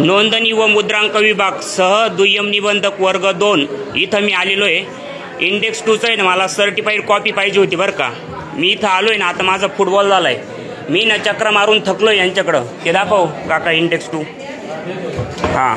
नोंदणी व मुद्रांक विभाग सह दुय्यम निबंधक वर्ग 2 इथं मी आलेलो आहे। इंडेक्स 2चं आहे ना, मला सर्टिफाईड कॉपी पाहिजे होती बरं का। मी इथं आलो आहे ना, आता माझा फुटबॉल झाला आहे। मी ना चक्र मारून थकलो यांच्याकडं। ते दाखव काका इंडेक्स 2। हां,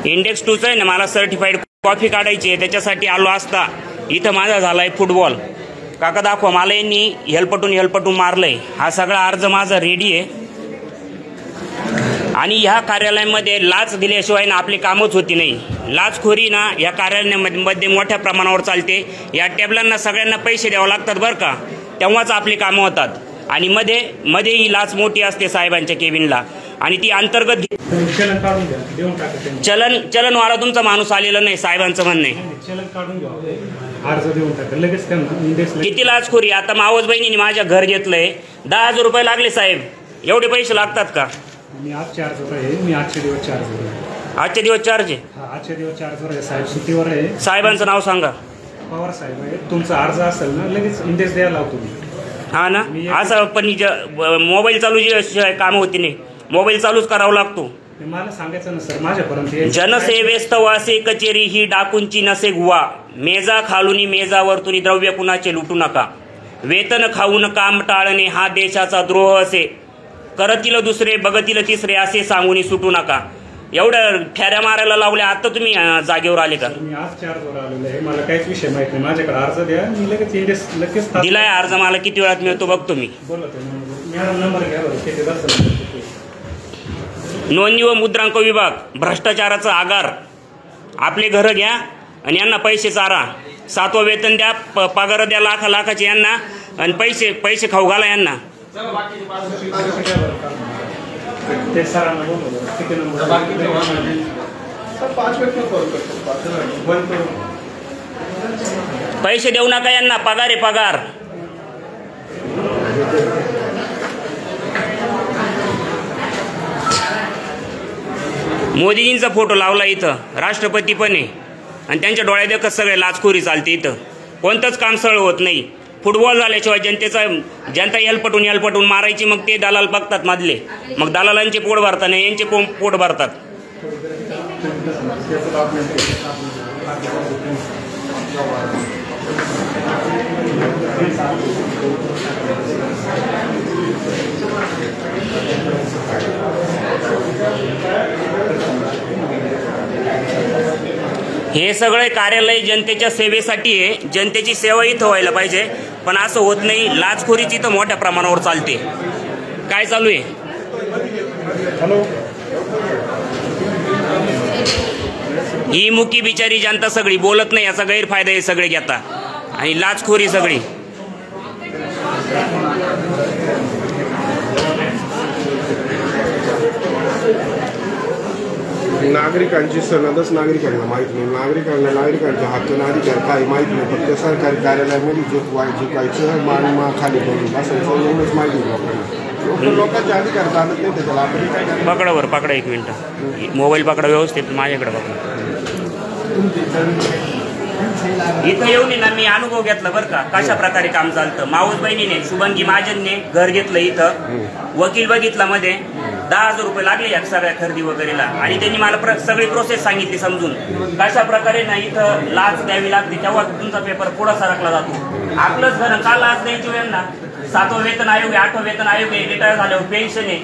इंडेक्स 2चं आहे ना, मला सर्टिफाईड कॉपी काढायची आहे, त्याच्यासाठी आलो असता इथं माझा झाला आहे फुटबॉल। काका दाखवा, मला यांनी हेलपटून मारलंय। हा सगळा अर्ज माझा रेडी आहे आणि ह्या कार्यालयामध्ये लाच दिल्याशिवाय ना आपली कामच होती नाही। लाचखोरी ना या कार्यालयामध्ये मोठ्या प्रमाणावर चालते। या टेबलांना सगळ्यांना पैसे द्यावे लागतात बरं का, तेव्हाच आपली कामं होतात। आणि मध्ये ही लाच मोठी असते साहेबांच्या केबिनला, आणि ती अंतर्गत चलन काढून घ्या, देऊन टाका। चलनवाला तुमचा माणूस आलेला नाही, साहेबांचं म्हणणं आहे। चलन काढून घ्या, अर्ज देऊन टाका लगेच। किती लाचखोरी! आता मावस बहिणीने माझ्या घर घेतलंय, 10,000 रुपये लागले साहेब। एवढे पैसे लागतात का? मी आज चार्ज आहे, मी आजचे दिवस चार्ज आहे। आजचे दिवस चार्ज आहे? आजचे दिवस चार्ज आहे साहेब, सुट्टीवर आहे। साहेबांचं नाव सांगा। पवार साहेब आहे। तुमचा अर्ज असेल ना, लगेच इंडेक्स द्यायला लावतो मी। हा ना, असं पण मोबाईल चालू काम होती नाही, मोबाईल चालूच करावा लागतो। मला सांगायचं ना सर, माझ्यापर्यंत जनसेवेस्त वासे कचेरी ही डाकूंची नसे गुवा, मेजा खालुनी मेजावर तुनी द्रव्य कुणाचे लुटू नका, वेतन खाऊन काम टाळणे हा देशाचा द्रोह असे, करतील दुसरे बघतील तिसरे असे सांगून सुटू नका। एवढं फेऱ्या मारायला लावल्या, आता तुम्ही जागेवर आले का? मी आज चार्जवर आलेलो आहे, मला काहीच विषय माहित नाही। माझ्याकडे अर्ज द्या, मी लगेच इंडेक्स लगेच दिलाय अर्ज। मला किती वेळात मिळतो बघतो मी। नंबर घ्या बरं। नोंदणी व मुद्रांक विभाग, भ्रष्टाचाराचा आगार। आपले घर घ्या आणि यांना पैसे चारा। 7वं वेतन द्या, पगार द्या लाखाचे यांना, आणि पैसे खाऊ घाला यांना। पैसे देऊ नका यांना, पगार आहे पगार। मोदीजींचा फोटो लावला इथं, राष्ट्रपती पण आहे, आणि त्यांच्या डोळ्यात देखत सगळे लाचखोरी चालते इथं। कोणतंच काम सरळ होत नाही। फुटबॉल झाल्याशिवाय जनता हेलपटून मारायची, मग ते दलाल बघतात मधले, मग दलालांचे पोट भरतात नाही, यांचे पोट भरतात। हे सगळे कार्यालय जनतेच्या सेवेसाठी आहे, जनतेची सेवा इथं व्हायला पाहिजे, पण असं होत नाही। लाचखोरीची तर मोठ्या प्रमाणावर चालते। काय चालू आहे? हॅलो, ही मुकी बिचारी जनता सगळी बोलत नाही, याचा गैरफायदा हे सगळे घेता, आणि लाचखोरी सगळी। नागरिकांची सनदच नागरिकांना माहीत नाही। नागरिकांच्या हक्क अधिकार काय माहीत नाही। फक्त सरकारी कार्यालयामध्ये झुकायचं, मान खाली करून बसायचं, एवढंच माहिती लोकांना। लोकांचे अधिकार चालत नाही, त्याच्याला आपण काय करायचं? पकडा 1 मिनिट, मोबाईल पकडा व्यवस्थित, माझ्याकडे पकडा। इथं येऊन ना मी अनुभव घेतला बरं का, कशा प्रकारे काम चालतं। मावस बहिणीने शुभंगी महाजनने घर घेतलं इथं, वकील बघितला मध्ये, 10,000 रुपये लागले या सगळ्या खरेदी वगैरेला, आणि त्यांनी मला सगळी प्रोसेस सांगितली समजून, कशा प्रकारे ना इथं लाच द्यावी लागते, तेव्हा तुमचा पेपर पुढे सरकला जातो। आपलंच घर का लाच द्यायची यांना? 7वं वेतन आयोग आहे, 8वं वेतन आयोग आहे, रिटायर झाल्यावर पेन्शन आहे,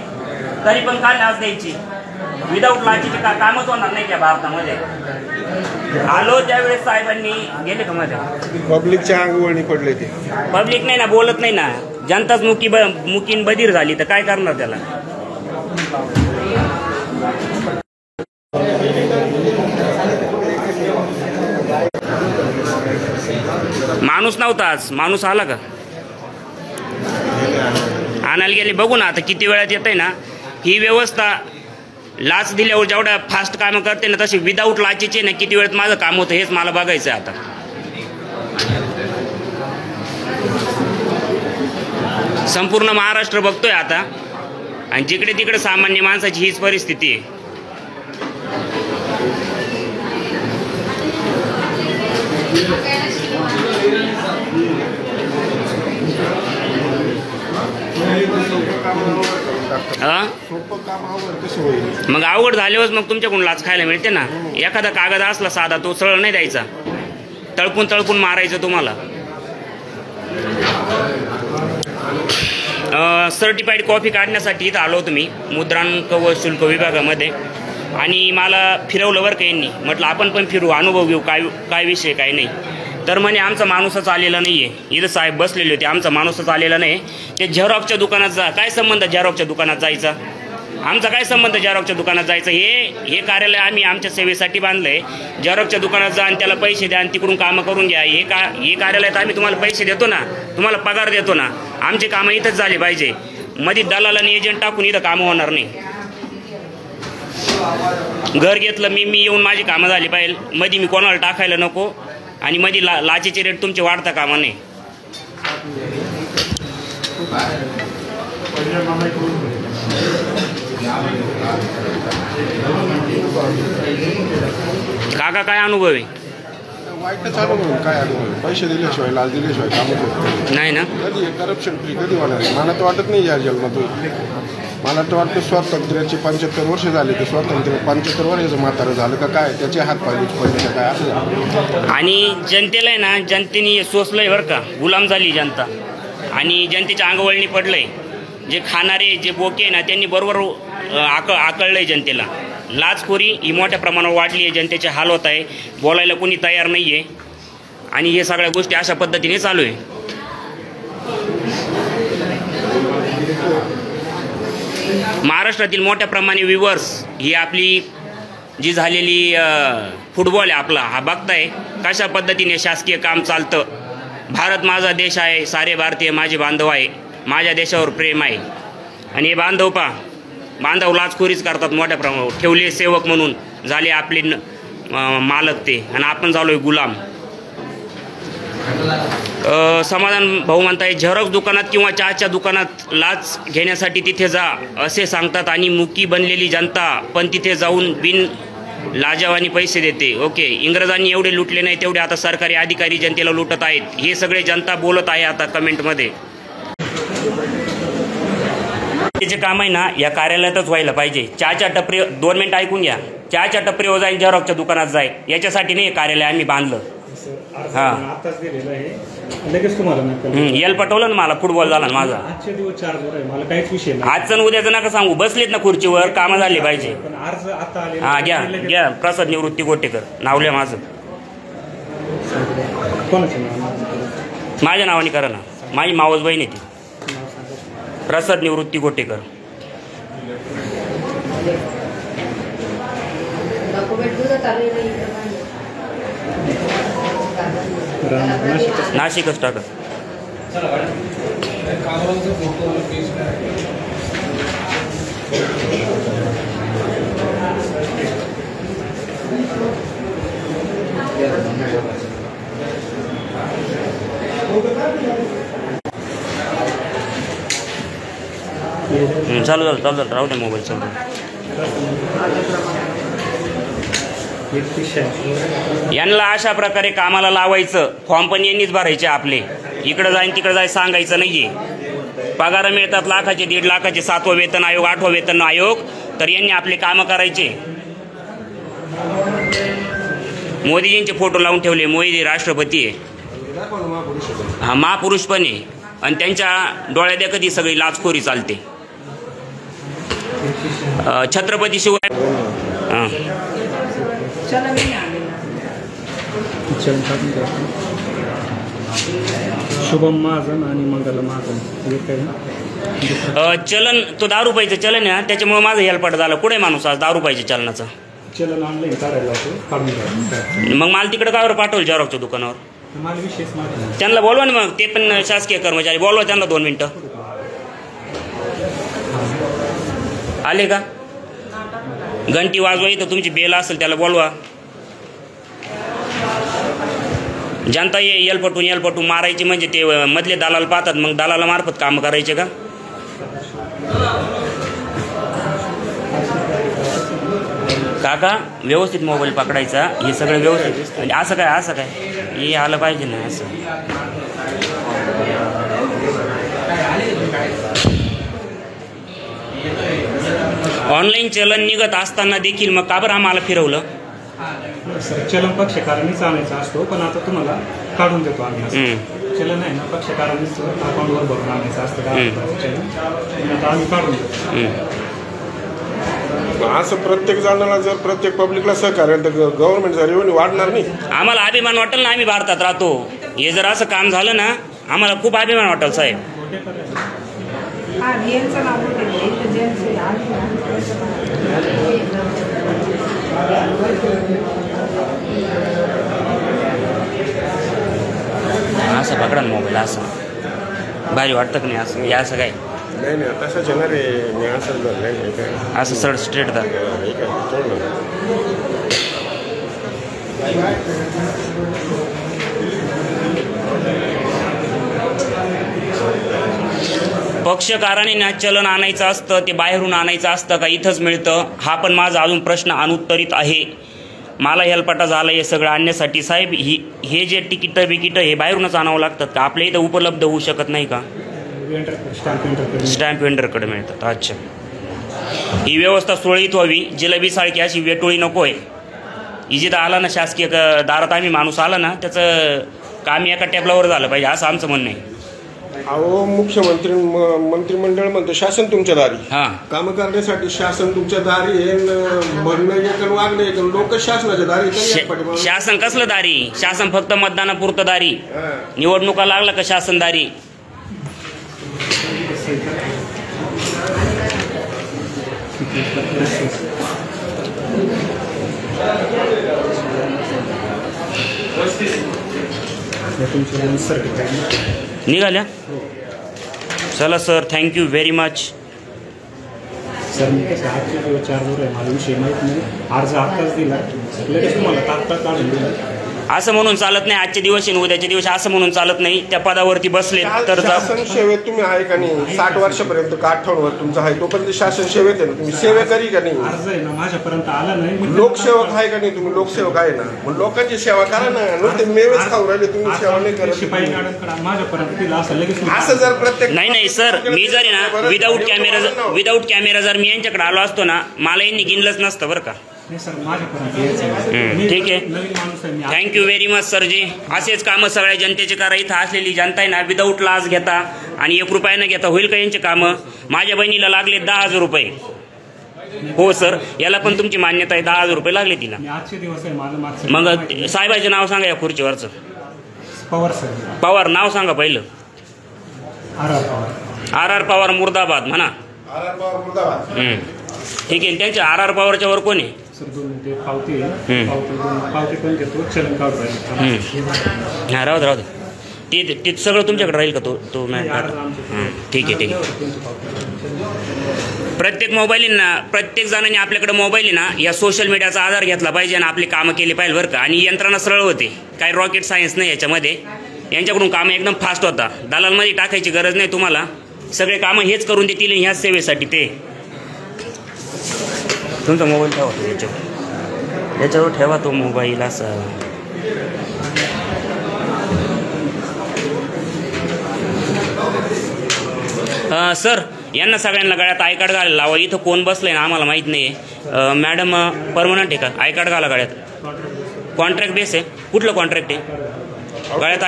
तरी पण काय लाच द्यायची? विदाऊट लाचीचे कामच होणार नाही त्या भारतामध्ये। आलो त्यावेळेस साहेबांनी गेले का मध्ये, पब्लिकच्या अंगवळणी पडले ते। पब्लिक नाही ना, बोलत नाही ना, जनताच मुकीन बधीर झाली, तर काय करणार त्याला? माणूस नव्हताच, माणूस आला का? आणायला गेले, बघू ना आता किती वेळात येत आहे ना ही व्यवस्था। लाच दिल्यावर जेवढा फास्ट काम करते ना, तशी विदाऊट लाचीचे ना किती वेळात माझं काम होतं, हेच मला बघायचं आहे आता। संपूर्ण महाराष्ट्र बघतोय आता, आणि जिकडे तिकडे सामान्य माणसाची हीच परिस्थिती आहे। काम करतात. हा सोपं काम अवघड कसं होईल? मग अवघड झाल्यावर मग तुमच्याकडून लाच खायला मिळते ना. एखादा कागद असला साधा तो सरळ नाही द्यायचा, तळपून तळपून मारायचं तुम्हाला. सर्टिफाईड कॉपी काढण्यासाठी इथं आलो तुम्ही मुद्रांक व शुल्क विभागामध्ये, आणि मला फिरवलं बरं का यांनी. म्हटलं आपण पण फिरू, अनुभव घेऊ, काय विषय काय नाही. तर म्हणे आमचा माणूसच आलेला नाही आहे. इथं साहेब बसलेले होते, आमचा माणूसच आलेला नाही. ते झेरॉक्सच्या दुकानात जा. काय संबंध झेरॉक्सच्या दुकानात जायचा? आमचा काय संबंध झेरॉक्सच्या दुकानात जायचं? हे कार्यालय आम्ही आमच्या सेवेसाठी बांधलं आहे. झेरॉक्सच्या दुकानात जा आणि त्याला पैसे द्या आणि तिकडून कामं करून घ्या. हे कार्यालयात आम्ही तुम्हाला पैसे देतो ना, तुम्हाला पगार देतो ना. आमचे कामं इथंच झाले पाहिजे. मध्ये दलाल आणि एजंट टाकून इथं कामं होणार नाही. घर घेतलं मी येऊन माझी कामं झाली पाहिजे. मध्ये मी कोणाला टाकायला नको, आणि मध्ये लाचेचे रेट तुमचे वाढता कामा नाही. काका काय अनुभव आहे? वाईट चालू म्हणून काय अनुभव? पैसे दिल्याशिवाय, लाच दिल्याशिवाय कामच होत नाही ना. कधी करप्शन फ्री कधी होणार आहे? मला तर वाटत नाही या जन्मातून. मला तर वाटतं स्वातंत्र्याचे 75 वर्ष झाले, तर स्वातंत्र्य 75 वर्षाचं म्हातारं झालं का काय? त्याचे हात पाहिजे पडले काय असं झालं. आणि जनतेला आहे ना, जनतेने सोसलंय बरं का. गुलाम झाली जनता आणि जनतेच्या अंगवळणी पडलंय. जे खाणारे जे बोके ना त्यांनी बरोबर आकळलंय जनतेला. लाचखोरी ही मोठ्या प्रमाणावर वाढली आहे, जनतेचे हाल होत आहे, बोलायला कोणी तयार नाही आहे. आणि हे सगळ्या गोष्टी अशा पद्धतीने चालू आहे. महाराष्ट्रातील मोठ्या प्रमाणे व्ह्यूवर्स ही आपली जी झालेली फुटबॉल आहे आपला, हा बघताय कशा पद्धतीने शासकीय काम चालतं. भारत माझा देश आहे, सारे भारतीय माझे बांधव आहे, माझ्या देशावर प्रेम आहे. आणि हे बांधव लाचखोरीच करतात मोठ्या प्रमाणावर. ठेवले सेवक म्हणून झाले आपले मालक ते, आणि आपण झालोय गुलाम. समाधान भाऊ म्हणताय झेरॉक्स दुकानात किंवा चहाच्या दुकानात लाच घेण्यासाठी तिथे जा असे सांगतात, आणि मुकी बनलेली जनता पण तिथे जाऊन बिन लाजवानी पैसे देते. ओके, इंग्रजांनी एवढे लुटले नाही तेवढे आता सरकारी अधिकारी जनतेला लुटत आहेत. हे सगळे जनता बोलत आहे आता कमेंटमध्ये. जे काम आहे ना या कार्यालयातच व्हायला पाहिजे. चहाच्या टपरी 2 मिनिटं ऐकून घ्या. चहाच्या टपरीवर जाईल, झेरॉक्सच्या दुकानात जाईल, याच्यासाठी नाही हे कार्यालय आम्ही बांधलं. आताच दिलेलं आहे, लगेच तुम्हाला याला पटवलं ना मला. फुटबॉल झाला ना माझा. आजचे दिवस चार्जवर आहे, मला काहीच विषय नाही. आजचं उद्याचं नका सांगू. बसलेत ना खुर्चीवर, कामं झाली पाहिजे. पण अर्ज आता आले. हा घ्या. प्रसाद निवृत्ती गोटेकर नावले माझं. कोणाचं नाव? माझ्या नावाने करा ना. माझी मावस बहीण आहे ती. प्रसाद निवृत्ती गोटेकर. नाशिकच टाका. चालू झालं राहू दे मोबाईल चालू. यांना अशा प्रकारे कामाला लावायचं. फॉर्म पण यांनीच भरायचे आपले. इकडं जाईन तिकडं जाय सांगायचं नाहीये. पगार मिळतात लाखाचे, 1.5 लाखाचे. 7वं वेतन आयोग, 8वं वेतन आयोग. तर यांनी आपले कामं करायचे. मोदीजींचे फोटो लावून ठेवले. मोदी राष्ट्रपती आहे, हा महापुरुष पण आहे, आणि त्यांच्या डोळ्यात कधी सगळी लाचखोरी चालते. छत्रपती शिवाय शुभम महाजन आणि मंगल महाजन. चलन तो 10 रुपयाचं चलन आहे, त्याच्यामुळे माझं हेल्पट झालं. कुठे माणूस आज 10 रुपयाच्या चलनाचं चलन ऑनलाईन काढायला. मग माल तिकडे काय पाठवलं झेरॉक्सच्या दुकानावर? मला विशेष माहिती. त्यांना बोलवा ना, मग ते पण शासकीय कर्मचारी. बोलवा त्यांना 2 मिनिटं. आले का? घंटी वाजवा. इथं तुमची बेल असेल त्याला बोलवा. जनता येलपटून मारायची म्हणजे ते मधले दलाल पाहतात, मग दलाला मार्फत काम करायचे का? काका व्यवस्थित मोबाईल पकडायचा. हे सगळं व्यवस्थित. म्हणजे असं काय हे आलं पाहिजे ना असं. ऑनलाईन चलन निघत असताना देखील मग का बरं आम्हाला फिरवलं? सर चलन पक्षकारांनीच आणायचा असतो, पण आता तुम्हाला काढून देतो आम्ही असं. चलन आहे ना पक्षकारांनीच अकाउंटवर भरून आणायचं असतं चलन, पण आता आम्ही काढून देतो. असं प्रत्येक जणाला जर प्रत्येक पब्लिकला सहकार्य तर गव्हर्नमेंटचा रेव्हेन्यू वाढणार नाही. आम्हाला अभिमान वाटेल ना, आम्ही भारतात राहतो. हे जर असं काम झालं ना आम्हाला खूप अभिमान वाटेल साहेब. असं पकडा ना मोबाईल, असं भारी वाटतं की नाही? असं हे असं काय नाही नाही तसंच येणार आहे. मी असं नाही असं सड स्ट्रेट दा पक्षकाराने ना चलन आणायचं असतं, ते बाहेरून आणायचं असतं का इथंच मिळतं? हा पण माझा अजून प्रश्न अनुत्तरित आहे. मला हेलपाटा झाला हे सगळं आणण्यासाठी. साहेब हे जे तिकीटं बिकीटं हे बाहेरूनच आणावं लागतात का? आपल्या इथं उपलब्ध होऊ शकत नाही का? स्टॅम्प वेंडरकडे मिळतात. अच्छा, ही व्यवस्था सुरळीत व्हावी. जिलेबी सारखी अशी वेटोळी नको आहे. ही जिथं आला ना शासकीय दारात आम्ही माणूस आला ना त्याचं काम एका टेबलावर झालं पाहिजे असं आमचं म्हणणं आहे. अहो मंत्रिमंडळ म्हणतं शासन तुमच्या दारी. हां, कामं करण्यासाठी शासन तुमच्या दारी आहे. म्हणणं एक वागणं एक, लोक शासनाच्या दारी. शासन कसलं दारी? शासन फक्त मतदानापुरतं दारी. निवडणुका लागला का शासन दारी? निघाल्या. चला sir, thank you very much. Sir मी कसं आजचे दिवस 4 आहे, मला विषय माहीत नाही. अर्ज आत्ताच दिला, लगेच तुम्हाला तात्काळ काढून दिलं. असं म्हणून चालत नाही. आजचे दिवस आहे उद्याच्या दिवस असं म्हणून चालत नाही. त्या पदावरती बसले तर शासन सेवेत तुम्ही आहे का नाही? 60 वर्षापर्यंत का 58 वर्ष तुमचं आहे तोपर्यंत शासन सेवेत आहे ना. तुम्ही सेवा करी का नाही? अर्ज आहे ना माझ्यापर्यंत आला नाही. लोकसेवक आहे का नाही? तुम्ही लोकसेवक आहे ना, मग लोकांची सेवा करा ना. नुसते मेवेच खाऊ राहिले तुम्ही, सेवा नाही करत. शिपाई मॅडमकडे माझ्यापर्यंत दिला असं लगेच. असं जर प्रत्येक नाही सर, मी जर आहे ना विदाऊट कॅमेरा जर मी यांच्याकडे आलो असतो ना मला यांनी गिनलंच नसतं बरं का. ठीक आहे, थँक्यू व्हेरी मच सरजी. असेच कामं सगळ्या जनतेचे करा. इथं असलेली जनता आहे ना विदाऊट लाच घेता आणि 1 रुपया न घेता होईल का यांचे कामं? माझ्या बहिणीला लागले 10,000 रुपये. हो सर, याला पण तुमची मान्यता आहे. 10,000 रुपये लागले तिला. मग साहेबाचे नाव सांगा या खुर्चीवरचं. पवार सर. पवार नाव सांगा पहिलं. RR पवार मुर्दाबाद म्हणा. ठीक आहे. त्यांच्या RR पवारच्या वर कोण आहे? पावती पण घेतो, चलन काढतो. हां, राहू दे. ते सगळं तुमच्याकडे राहील का? तो ठीक आहे. प्रत्येक जणांनी आपल्याकडे मोबाईल आहे ना या सोशल मीडियाचा आधार घेतला पाहिजे आणि आपली कामं केली पाहिजे बरं का. आणि यंत्रणा सरळ होते, काही रॉकेट सायन्स नाही याच्यामध्ये. यांच्याकडून कामं एकदम फास्ट होता. दलालमध्ये टाकायची गरज नाही तुम्हाला. सगळे कामं हेच करून देतील ह्याच सेवेसाठी. ते तुमचा मोबाईल ठेवा याच्यावर ठेवा तो मोबाईल. असं सर, यांना सगळ्यांना गळ्यात आय कार्ड घालायला लावा. इथं कोण बसलंय ना आम्हाला माहीत नाही आहे. मॅडम परमनंट आहे का? आय कार्ड घाला गळ्यात. कॉन्ट्रॅक्ट बेस आहे? कुठलं कॉन्ट्रॅक्ट आहे? गळ्यात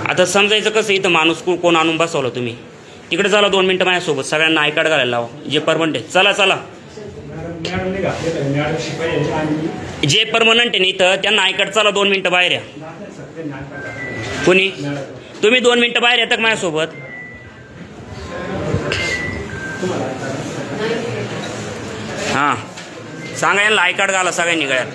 आता समजायचं कसं? इथं माणूस कोण आणून बसवलं तुम्ही? तिकडे चला 2 मिनटं माझ्यासोबत. सगळ्यांना आय कार्ड घालायला लावा जे परमनंट आहे. चला. जे परमनंट आहे ना इथं त्यांना आय कार्ड. चला 2 मिनटं बाहेर या. कोणी? तुम्ही 2 मिनटं बाहेर येतात माझ्यासोबत. हां, सांगा यांना आय कार्ड घाला सगळ्यांनी गळ्यात.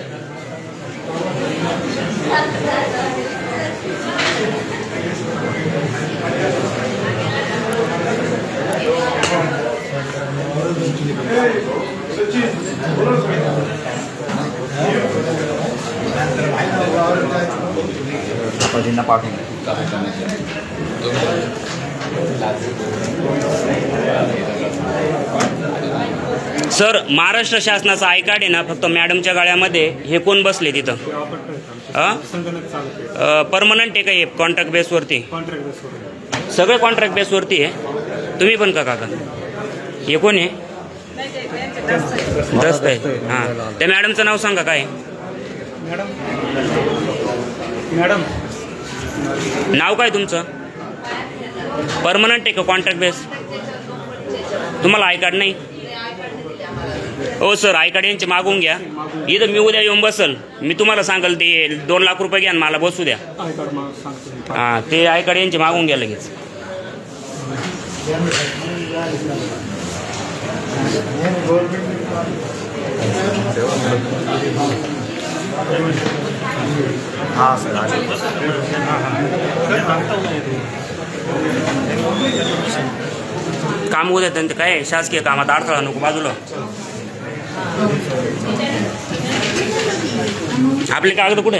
सर, महाराष्ट्र शासनाचा आय कार्ड आहे ना फक्त मॅडमच्या गाड्यामध्ये. हे कोण बसले तिथं? परमनंट आहे का हे? कॉन्ट्रॅक्ट बेसवरती? सगळे कॉन्ट्रॅक्ट बेसवरती आहे. तुम्ही पण का काका? हे कोण आहे? दस्त आहे. हां, त्या मॅडमचं नाव सांगा काय? मॅडम मॅडम नाव काय तुमचं? परमनंट आहे का कॉन्ट्रॅक्ट बेस? तुम्हाला आय कार्ड नाही? हो सर, आय कार्ड यांचे मागून घ्या. इथं मी उद्या येऊन बसल, मी तुम्हाला सांगाल ते 2 लाख रुपये घ्या आणि मला बसू द्या. आय कार्ड सांगतो. हां, ते आय कार्ड यांचे मागून घ्या लगेच. काम उद्या त्यांचं काय शासकीय कामात अडथळा नको बाजूला. आपले कागद कुठे?